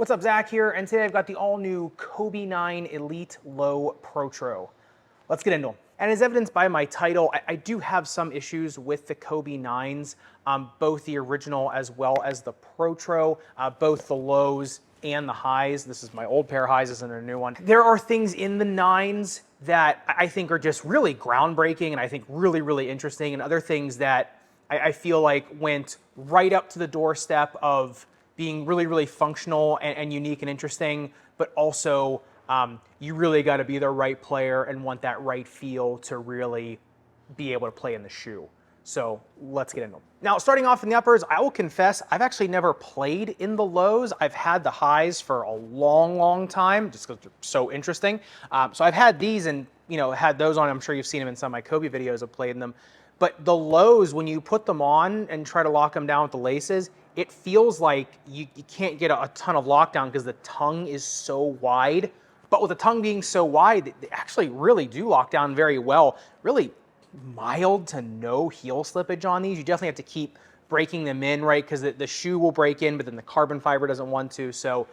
What's up, Zach here, and today I've got the all-new Kobe 9 Elite Low Protro. Let's get into them. And as evidenced by my title, I do have some issues with the Kobe 9s, both the original as well as the Protro, both the lows and the highs. This is my old pair of highs, this isn't a new one. There are things in the 9s that I think are just really groundbreaking and I think really, really interesting, and other things that I feel like went right up to the doorstep of being really, really functional and unique and interesting, but also you really got to be the right player and want that right feel to really be able to play in the shoe. So let's get into them. Now, starting off in the uppers, I will confess, I've actually never played in the lows. I've had the highs for a long, long time, just because they're so interesting. So I've had these and had those on. I'm sure you've seen them in some of my Kobe videos. I've played in them. But the lows, when you put them on and try to lock them down with the laces, it feels like you can't get a ton of lockdown because the tongue is so wide. But with the tongue being so wide, they actually really do lock down very well. Really mild to no heel slippage on these. You definitely have to keep breaking them in, right? Because the shoe will break in, but then the carbon fiber doesn't want to. So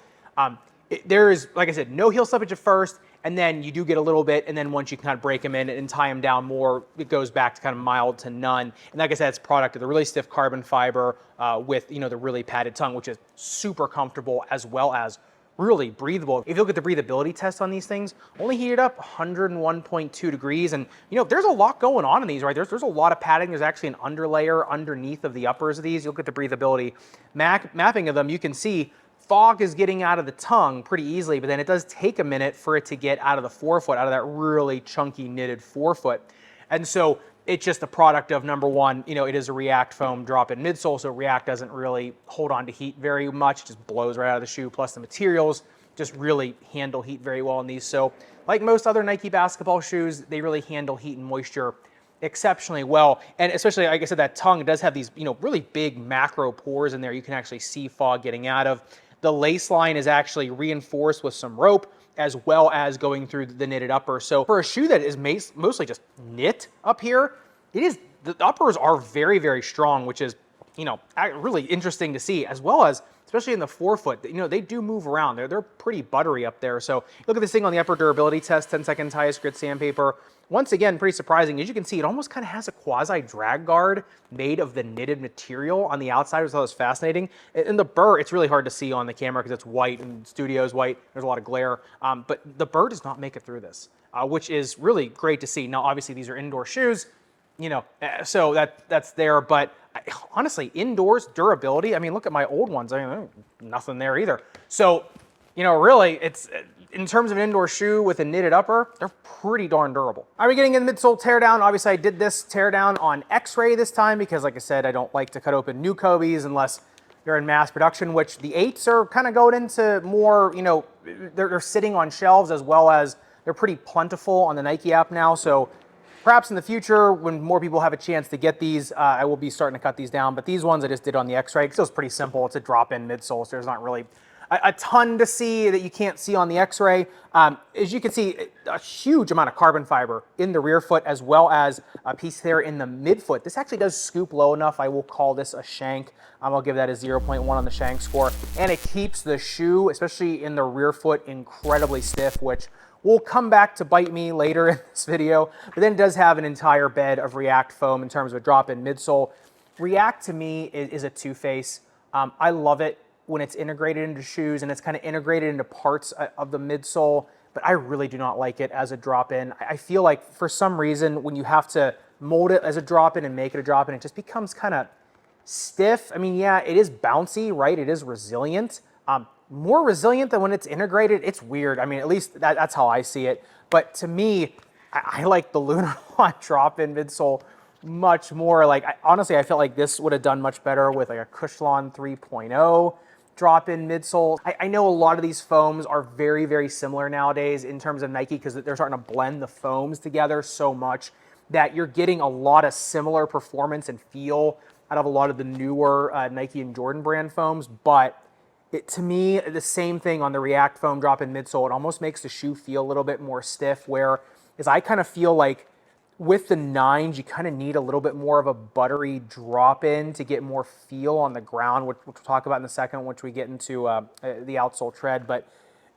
there is, like I said, no heel slippage at first, and then you do get a little bit, and then once you can kind of break them in and tie them down more, it goes back to kind of mild to none. And like I said, it's a product of the really stiff carbon fiber with the really padded tongue, which is super comfortable as well as really breathable. If you look at the breathability test on these things, only heated up 101.2 degrees. And there's a lot going on in these, right? There's a lot of padding. There's actually an underlayer underneath of the uppers of these. You look at the breathability mapping of them, you can see fog is getting out of the tongue pretty easily, but then it does take a minute for it to get out of the forefoot, out of that really chunky knitted forefoot. And so it's just a product of, number one, it is a React foam drop-in midsole, so React doesn't really hold on to heat very much, it just blows right out of the shoe, plus the materials just really handle heat very well in these. So like most other Nike basketball shoes, they really handle heat and moisture exceptionally well. And especially, like I said, that tongue does have these really big macro pores in there you can actually see fog getting out of. The lace line is actually reinforced with some rope as well as going through the knitted upper. So for a shoe that is mostly just knit up here, the uppers are very, very strong, which is really interesting to see, as well as especially in the forefoot, they do move around. They're pretty buttery up there. So look at this thing on the upper durability test, 10-second highest grit sandpaper. Once again, pretty surprising. As you can see, it almost kind of has a quasi drag guard made of the knitted material on the outside, which I thought was fascinating. And the burr, it's really hard to see on the camera because it's white and studio is white. There's a lot of glare, but the burr does not make it through this, which is really great to see. Now, obviously, these are indoor shoes, so that's there, but honestly, indoors durability, I mean, look at my old ones. I mean, nothing there either. So, really, it's in terms of an indoor shoe with a knitted upper, they're pretty darn durable. All right, getting in the midsole teardown. Obviously, I did this teardown on X-ray this time because, like I said, I don't like to cut open new Kobes unless they're in mass production, which the 8s are kind of going into more, they're sitting on shelves, as well as they're pretty plentiful on the Nike app now. So perhaps in the future, when more people have a chance to get these, I will be starting to cut these down. But these ones I just did on the X-Ray because it was pretty simple. It's a drop-in midsole, so there's not really a ton to see that you can't see on the X-Ray. As you can see, a huge amount of carbon fiber in the rear foot, as well as a piece there in the midfoot. This actually does scoop low enough. I will call this a shank. I'll give that a 0.1 on the shank score. And it keeps the shoe, especially in the rear foot, incredibly stiff, which will come back to bite me later in this video. But then it does have an entire bed of React foam in terms of a drop-in midsole. React, to me, is a two-face. I love it when it's integrated into shoes and it's kind of integrated into parts of the midsole, but I really do not like it as a drop-in. I feel like for some reason, when you have to mold it as a drop-in and make it a drop-in, it just becomes kind of stiff. I mean, yeah, it is bouncy, right? It is resilient. More resilient than when it's integrated. It's weird. I mean, at least that's how I see it. But to me, I like the Lunarlon drop-in midsole much more. Like, honestly, I felt like this would have done much better with like a Cushlon 3.0 drop-in midsole. I know a lot of these foams are very, very similar nowadays in terms of Nike because they're starting to blend the foams together so much that you're getting a lot of similar performance and feel out of a lot of the newer Nike and Jordan brand foams. But to me, the same thing on the React foam drop-in midsole. It almost makes the shoe feel a little bit more stiff, whereas I kind of feel like With the nines, you kind of need a little bit more of a buttery drop in to get more feel on the ground, which we'll talk about in a second, once we get into the outsole tread. But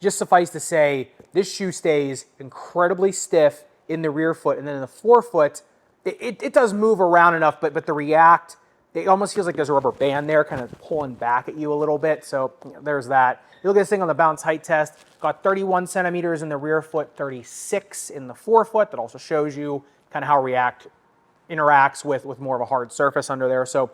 just suffice to say, this shoe stays incredibly stiff in the rear foot, and then in the forefoot, it does move around enough, but the React, it almost feels like there's a rubber band there kind of pulling back at you a little bit. So there's that. You look at this thing on the bounce height test, got 31 centimeters in the rear foot, 36 in the forefoot. That also shows you kind of how React interacts with more of a hard surface under there. So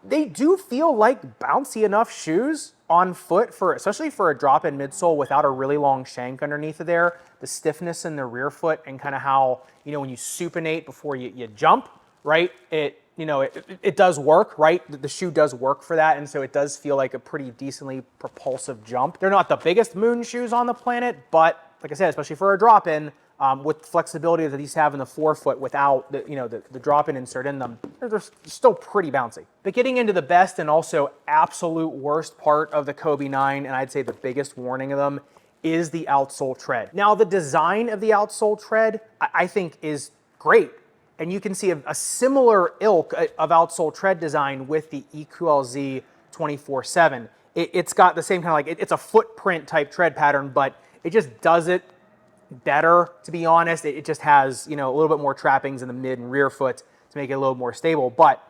they do feel like bouncy enough shoes on foot, especially for a drop-in midsole without a really long shank underneath of there. The stiffness in the rear foot and kind of how, when you supinate before you jump, right? It does work, right? The shoe does work for that, and so it does feel like a pretty decently propulsive jump. They're not the biggest moon shoes on the planet, but like I said, especially for a drop-in, with flexibility that these have in the forefoot without the drop-in insert in them, they're still pretty bouncy. But getting into the best and also absolute worst part of the Kobe 9, and I'd say the biggest warning of them, is the outsole tread. Now, the design of the outsole tread, I think, is great. And you can see a similar ilk of outsole tread design with the EQLZ 24/7. It's got the same kind of it's a footprint type tread pattern, but it just does it better, to be honest. It just has, a little bit more trappings in the mid and rear foot to make it a little more stable. But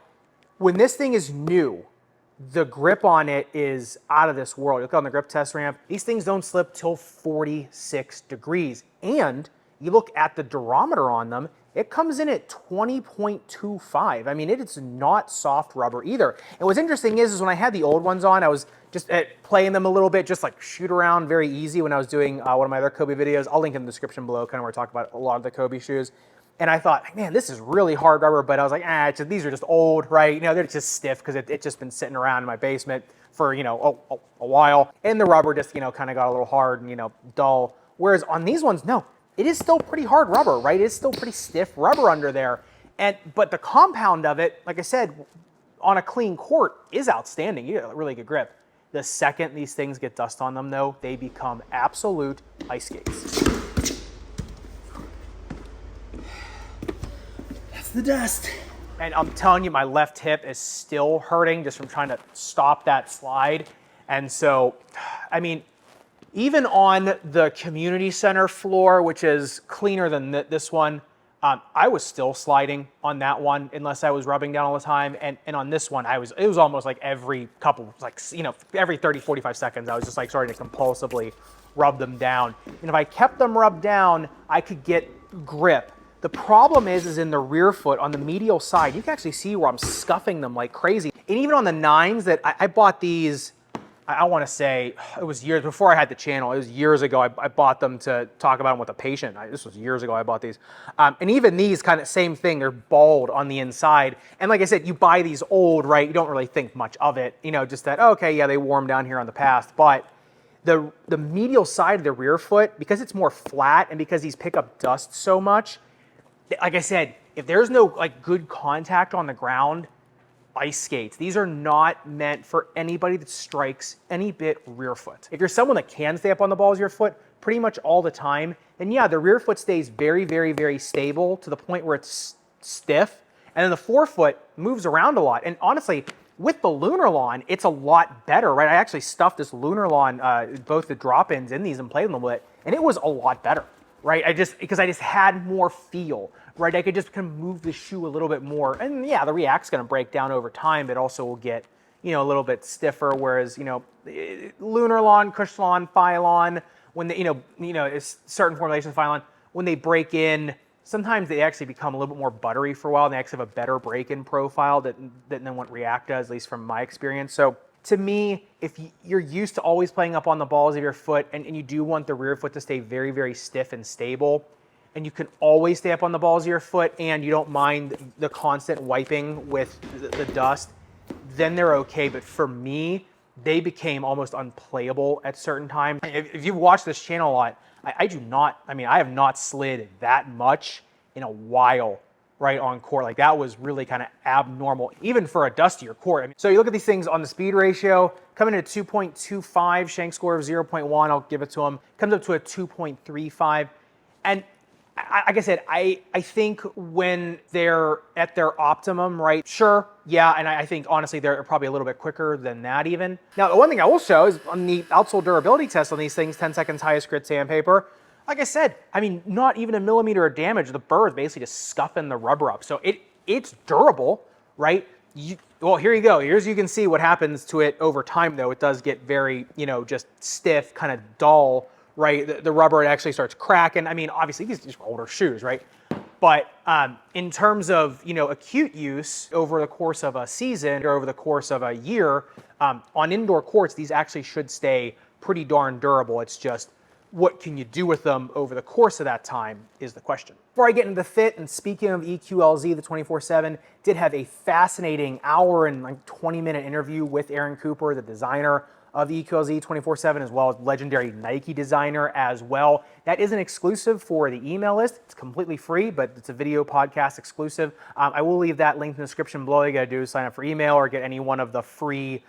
when this thing is new, the grip on it is out of this world. Look on the grip test ramp. These things don't slip till 46 degrees. And you look at the durometer on them, it comes in at 20.25. I mean, it's not soft rubber either. And what's interesting is when I had the old ones on, I was just playing them a little bit, just like shoot around very easy when I was doing one of my other Kobe videos. I'll link in the description below, kind of where I talk about a lot of the Kobe shoes. And I thought, man, this is really hard rubber, but I was like, these are just old, right? They're just stiff because it's just been sitting around in my basement for, a while. And the rubber just, kind of got a little hard and, dull. Whereas on these ones, no, it is still pretty hard rubber, right? It's still pretty stiff rubber under there. But the compound of it, like I said, on a clean court is outstanding. You get a really good grip. The second these things get dust on them, though, they become absolute ice skates. That's the dust. And I'm telling you, my left hip is still hurting just from trying to stop that slide. And so, I mean, even on the community center floor, which is cleaner than this one, I was still sliding on that one unless I was rubbing down all the time. And on this one, it was almost like every couple, every 30, 45 seconds, I was just starting to compulsively rub them down. And if I kept them rubbed down, I could get grip. The problem is in the rear foot on the medial side, you can actually see where I'm scuffing them like crazy. And even on the nines that I bought these, I want to say it was years before I had the channel. It was years ago. I bought them to talk about them with a patient. This was years ago I bought these. And even these kind of same thing. They're bald on the inside. And like I said, you buy these old, right? You don't really think much of it. Just that, okay, yeah, they wore them down here on the past. But the medial side of the rear foot, because it's more flat and because these pick up dust so much, like I said, if there's no good contact on the ground, ice skates. These are not meant for anybody that strikes any bit rear foot. If you're someone that can stay up on the balls of your foot pretty much all the time, then yeah, the rear foot stays very, very, very stable to the point where it's stiff. And then the forefoot moves around a lot. And honestly, with the Lunar Lawn, it's a lot better, right? I actually stuffed this Lunar Lawn, both the drop-ins in these and played them with it, and it was a lot better, right? Because I just had more feel, right? I could just kind of move the shoe a little bit more. And yeah, the React's going to break down over time, but also will get, a little bit stiffer. Whereas, Lunar Lawn, Cush Lawn, Phylon, when they, it's certain formulations of Phylon, when they break in, sometimes they actually become a little bit more buttery for a while, and they actually have a better break-in profile than what React does, at least from my experience. So to me, if you're used to always playing up on the balls of your foot and you do want the rear foot to stay very, very stiff and stable, and you can always stay up on the balls of your foot and you don't mind the constant wiping with the dust, then they're okay. But for me, they became almost unplayable at certain times. If you've watched this channel a lot, I have not slid that much in a while, right, on court. That was really kind of abnormal, even for a dustier court. So you look at these things on the speed ratio, coming in at 2.25, shank score of 0.1, I'll give it to them, comes up to a 2.35. And like I said, I think when they're at their optimum, right? Sure, yeah, and I think honestly they're probably a little bit quicker than that even. Now, the one thing I will show is on the outsole durability test on these things, 10 seconds highest grit sandpaper. Like I said, I mean, not even a millimeter of damage. The burr is basically just scuffing the rubber up. So it's durable, right? Well, here you go. Here's you can see what happens to it over time, though. It does get very, just stiff, kind of dull, right? The rubber, it actually starts cracking. I mean, obviously, these are older shoes, right? But in terms of, acute use over the course of a season or over the course of a year, on indoor courts, these actually should stay pretty darn durable. It's just, what can you do with them over the course of that time is the question. Before I get into the fit, and speaking of EQLZ, the 24/7 did have a fascinating hour and 20-minute interview with Aaron Cooper, the designer of the EQLZ 24/7, as well as legendary Nike designer as well. That is an exclusive for the email list. It's completely free, but it's a video podcast exclusive. I will leave that link in the description below. All you gotta do is sign up for email or get any one of the free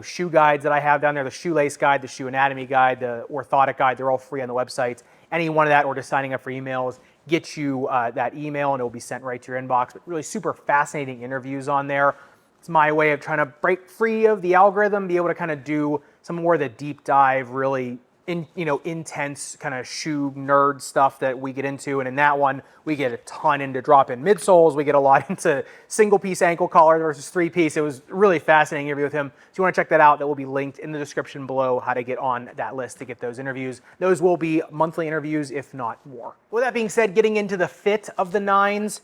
shoe guides that I have down there, the shoelace guide, the shoe anatomy guide, the orthotic guide. They're all free on the website. Any one of that or just signing up for emails gets you that email and it will be sent right to your inbox. But really super fascinating interviews on there. It's my way of trying to break free of the algorithm, be able to kind of do some more of the deep dive, really intense kind of shoe nerd stuff that we get into. And in that one, we get a ton into drop-in midsoles. We get a lot into single-piece ankle collar versus three-piece. It was a really fascinating interview with him. If you want to check that out, that will be linked in the description below, how to get on that list to get those interviews. Those will be monthly interviews, if not more. With that being said, getting into the fit of the nines,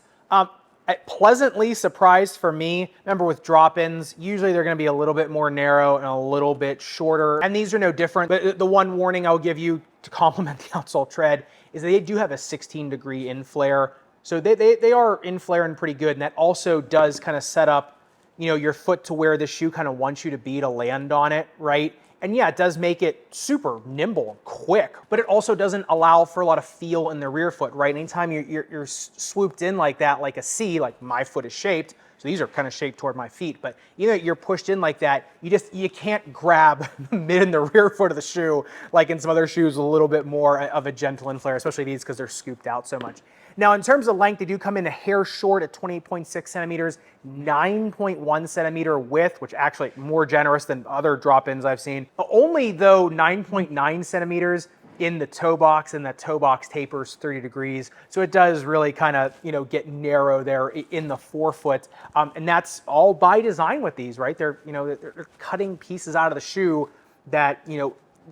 pleasantly surprised for me. Remember, with drop-ins, usually they're going to be a little bit more narrow and a little bit shorter, and these are no different. But the one warning I'll give you to complement the outsole tread is they do have a 16-degree inflare, so they are inflaring pretty good, and that also does kind of set up your foot to where the shoe kind of wants you to be to land on it, right? And yeah, it does make it super nimble and quick, but it also doesn't allow for a lot of feel in the rear foot, right? Anytime you're swooped in like that, like a C, like my foot is shaped, so these are kind of shaped toward my feet, but you're pushed in like that, you can't grab the mid and the rear foot of the shoe, like in some other shoes, a little bit more of a gentle inflare, especially these because they're scooped out so much. Now, in terms of length, they do come in a hair short at 28.6 centimeters, 9.1 centimeter width, which actually more generous than other drop-ins I've seen. Only though 9.9 centimeters in the toe box, and that toe box tapers 30 degrees. So it does really kind of, get narrow there in the forefoot. And that's all by design with these, right? They're cutting pieces out of the shoe that,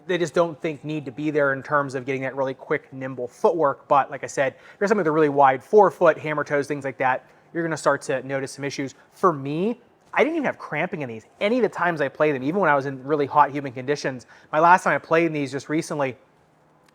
they just don't think need to be there in terms of getting that really quick, nimble footwork. But like I said, there's something with a really wide forefoot, hammer toes, things like that. You're going to start to notice some issues. For me, I didn't even have cramping in these. Any of the times I played them, even when I was in really hot, humid conditions. My last time I played in these just recently,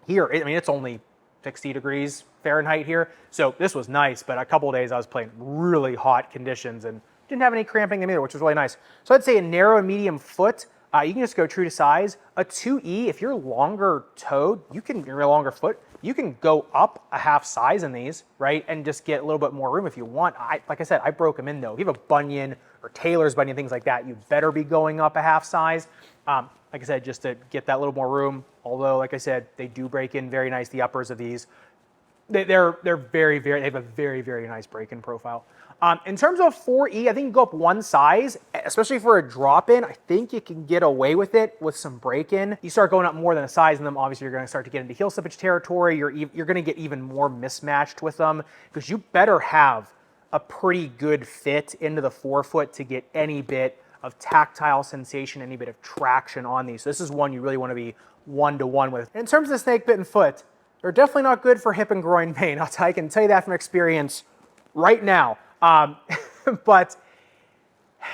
here, it's only 60 degrees Fahrenheit here. So this was nice, but a couple of days I was playing really hot conditions and didn't have any cramping in either, which was really nice. So I'd say a narrow and medium foot. You can just go true to size. A 2E, if you're longer toed, you're a longer foot, you can go up a half size in these, right? And just get a little bit more room if you want. Like I said, I broke them in though. If you have a bunion or Taylor's bunion, things like that, you better be going up a half size. Like I said, just to get that little more room. Although, like I said, they do break in very nice, the uppers of these. They're very, they have a very, very nice break-in profile. In terms of 4E, I think you go up one size, especially for a drop-in. I think you can get away with it with some break-in. You start going up more than a size in them, obviously you're going to start to get into heel slippage territory. You're going to get even more mismatched with them because you better have a pretty good fit into the forefoot to get any bit of tactile sensation, any bit of traction on these. So this is one you really want to be one-to-one with. And in terms of the snake-bitten foot, they're definitely not good for hip and groin pain. I can tell you that from experience right now. But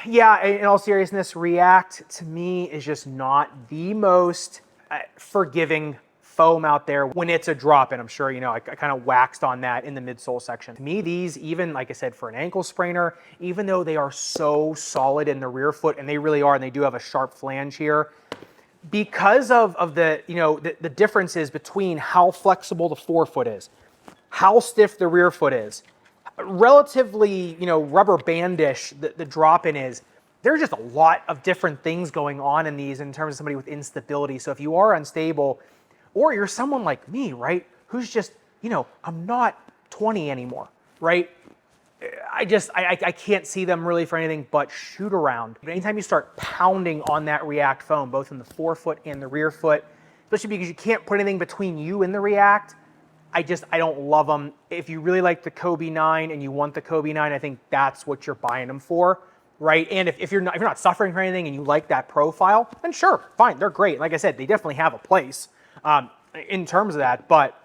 yeah, in all seriousness, React to me is just not the most forgiving foam out there when it's a drop, and I'm sure I kind of waxed on that in the midsole section. To me, these, even like I said, for an ankle sprainer, even though they are so solid in the rear foot, and they really are, and they do have a sharp flange here, because of the the differences between how flexible the forefoot is, how stiff the rear foot is, relatively rubber bandish the drop-in is, there's just a lot of different things going on in these in terms of somebody with instability. So if you are unstable, or you're someone like me, right, who's just I'm not 20 anymore, right? I can't see them really for anything but shoot around. But anytime you start pounding on that React foam, both in the forefoot and the rear foot, especially because you can't put anything between you and the React, I don't love them. If you really like the Kobe 9 and you want the Kobe 9, I think that's what you're buying them for, right? And if you're not suffering from anything and you like that profile, then sure, fine, they're great. Like I said, they definitely have a place in terms of that, but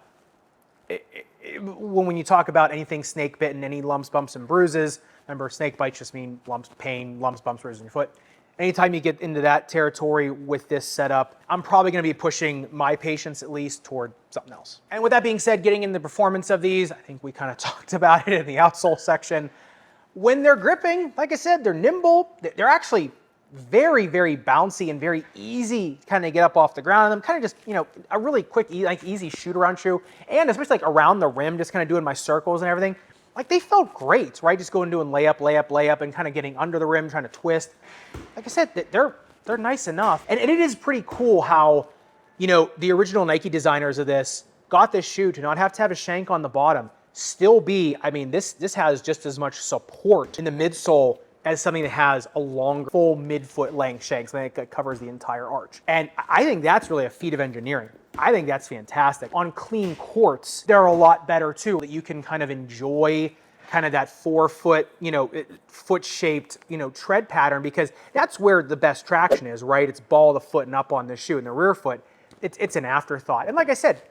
when you talk about anything snake bitten, any lumps, bumps, and bruises, remember snake bites just mean lumps, pain, lumps, bumps, bruises in your foot. Anytime you get into that territory with this setup, I'm probably going to be pushing my patients at least toward something else. And with that being said, getting in the performance of these, I think we kind of talked about it in the outsole section. When they're gripping, like I said, they're nimble. They're actually very, very bouncy and very easy to kind of get up off the ground. And I'm kind of just, a really quick, easy shoot around shoe. And especially like around the rim, just kind of doing my circles and everything. Like they felt great, right? Just going doing layup, layup, layup, and kind of getting under the rim, trying to twist. Like I said, they're nice enough. And it is pretty cool how, the original Nike designers of this got this shoe to not have to have a shank on the bottom, still be, this has just as much support in the midsole as something that has a longer, full midfoot length shank, something that covers the entire arch. And I think that's really a feat of engineering. I think that's fantastic. On clean courts, they're a lot better too, that you can kind of enjoy kind of that forefoot, foot-shaped, tread pattern, because that's where the best traction is, right? It's ball of the foot and up on the shoe. And the rear foot, it's an afterthought. And like I said,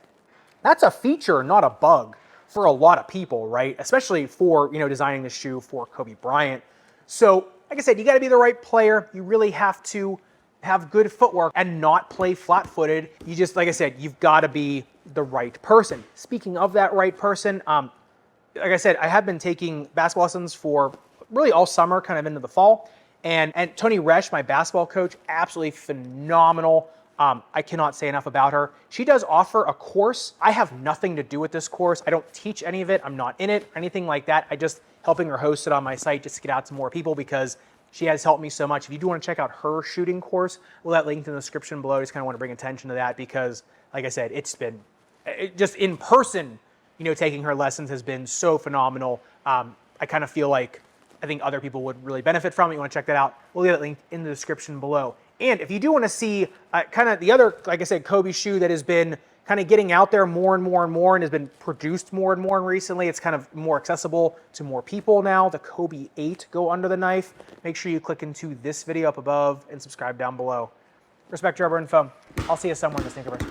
that's a feature, not a bug for a lot of people, right? Especially for, designing the shoe for Kobe Bryant. So, like I said, you got to be the right player. You really have to have good footwork and not play flat-footed. You just, like I said, you've got to be the right person. Speaking of that right person, like I said, I have been taking basketball lessons for really all summer, kind of into the fall. And Tony Resch, my basketball coach, absolutely phenomenal. I cannot say enough about her. She does offer a course. I have nothing to do with this course. I don't teach any of it. I'm not in it or anything like that. I just helping her host it on my site just to get out to more people because she has helped me so much. If you do want to check out her shooting course, we'll have linked in the description below. I just kind of want to bring attention to that because, like I said, it's been just in person, taking her lessons has been so phenomenal. I kind of feel like I think other people would really benefit from it. You want to check that out, we'll get it linked in the description below. And if you do want to see kind of the other, like I said, Kobe shoe that has been kind of getting out there more and more and more and has been produced more and more recently, it's kind of more accessible to more people now, the Kobe 8 Go Under the Knife. Make sure you click into this video up above and subscribe down below. Respect your rubber and foam. I'll see you somewhere in the sneakerverse.